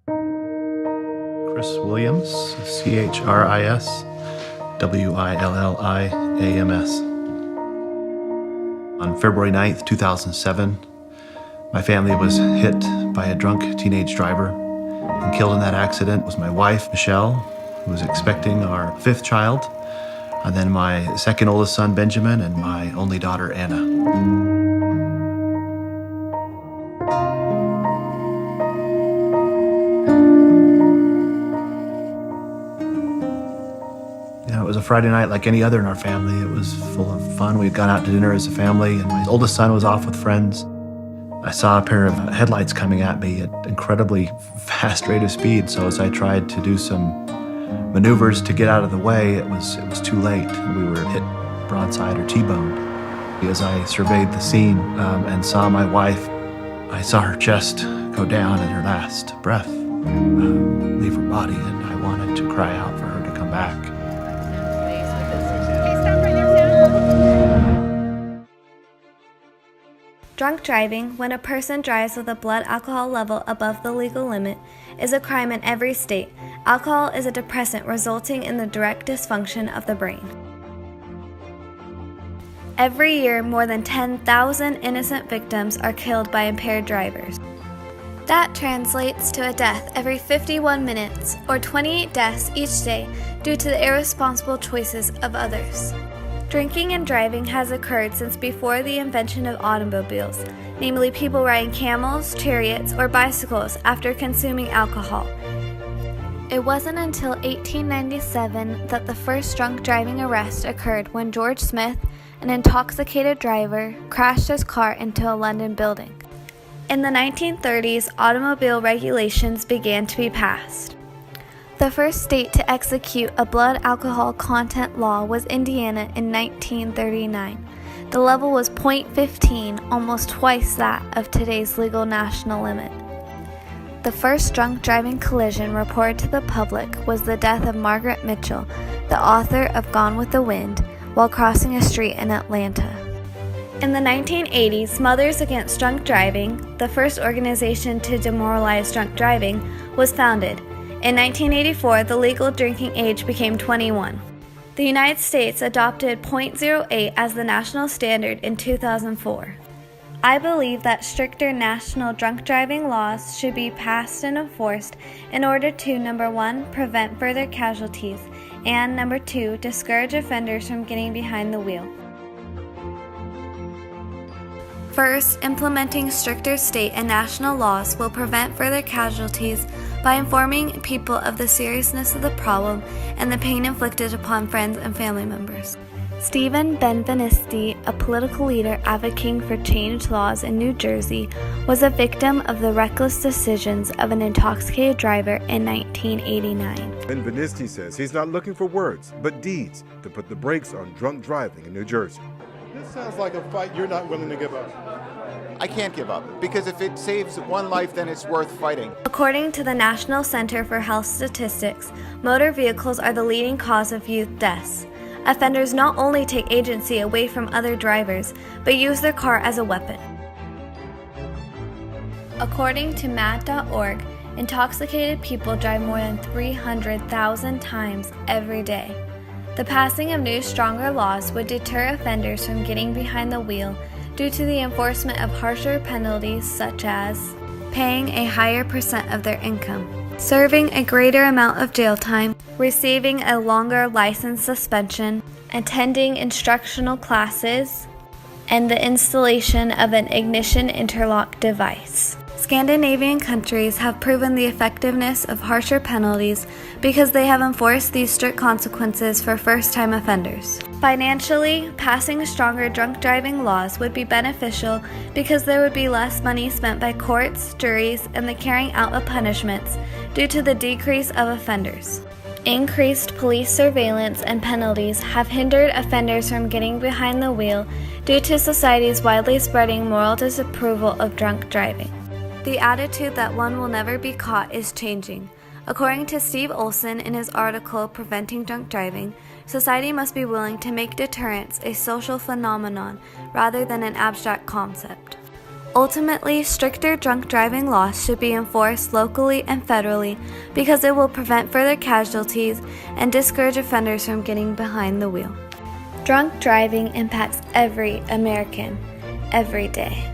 Chris Williams, Chris Williams. On February 9th, 2007, my family was hit by a drunk teenage driver, and killed in that accident was my wife, Michelle, who was expecting our fifth child, and then my second oldest son, Benjamin, and my only daughter, Anna. It was a Friday night like any other in our family. It was full of fun. We'd gone out to dinner as a family, and my oldest son was off with friends. I saw a pair of headlights coming at me at incredibly fast rate of speed, so as I tried to do some maneuvers to get out of the way, it was too late. We were hit broadside or T-boned. As I surveyed the scene and saw my wife, I saw her chest go down and her last breath leave her body, and I wanted to cry out for her to come back. Drunk driving, when a person drives with a blood alcohol level above the legal limit, is a crime in every state. Alcohol is a depressant resulting in the direct dysfunction of the brain. Every year, more than 10,000 innocent victims are killed by impaired drivers. That translates to a death every 51 minutes, or 28 deaths each day due to the irresponsible choices of others. Drinking and driving has occurred since before the invention of automobiles, namely people riding camels, chariots, or bicycles after consuming alcohol. It wasn't until 1897 that the first drunk driving arrest occurred when George Smith, an intoxicated driver, crashed his car into a London building. In the 1930s, automobile regulations began to be passed. The first state to execute a blood alcohol content law was Indiana in 1939. The level was .15, almost twice that of today's legal national limit. The first drunk driving collision reported to the public was the death of Margaret Mitchell, the author of Gone with the Wind, while crossing a street in Atlanta. In the 1980s, Mothers Against Drunk Driving, the first organization to demoralize drunk driving, was founded. In 1984, the legal drinking age became 21. The United States adopted .08 as the national standard in 2004. I believe that stricter national drunk driving laws should be passed and enforced in order to, number one, prevent further casualties, and number two, discourage offenders from getting behind the wheel. First, implementing stricter state and national laws will prevent further casualties by informing people of the seriousness of the problem and the pain inflicted upon friends and family members. Stephen Benvenisti, a political leader advocating for changed laws in New Jersey, was a victim of the reckless decisions of an intoxicated driver in 1989. Benvenisti says he's not looking for words, but deeds to put the brakes on drunk driving in New Jersey. This sounds like a fight you're not willing to give up. I can't give up, because if it saves one life, then it's worth fighting. According to the National Center for Health Statistics, motor vehicles are the leading cause of youth deaths. Offenders not only take agency away from other drivers, but use their car as a weapon. According to MAD.org, intoxicated people drive more than 300,000 times every day. The passing of new, stronger laws would deter offenders from getting behind the wheel due to the enforcement of harsher penalties such as paying a higher percent of their income, serving a greater amount of jail time, receiving a longer license suspension, attending instructional classes, and the installation of an ignition interlock device. Scandinavian countries have proven the effectiveness of harsher penalties because they have enforced these strict consequences for first-time offenders. Financially, passing stronger drunk driving laws would be beneficial because there would be less money spent by courts, juries, and the carrying out of punishments due to the decrease of offenders. Increased police surveillance and penalties have hindered offenders from getting behind the wheel due to society's widely spreading moral disapproval of drunk driving. The attitude that one will never be caught is changing. According to Steve Olson in his article Preventing Drunk Driving, society must be willing to make deterrence a social phenomenon rather than an abstract concept. Ultimately, stricter drunk driving laws should be enforced locally and federally because it will prevent further casualties and discourage offenders from getting behind the wheel. Drunk driving impacts every American, every day.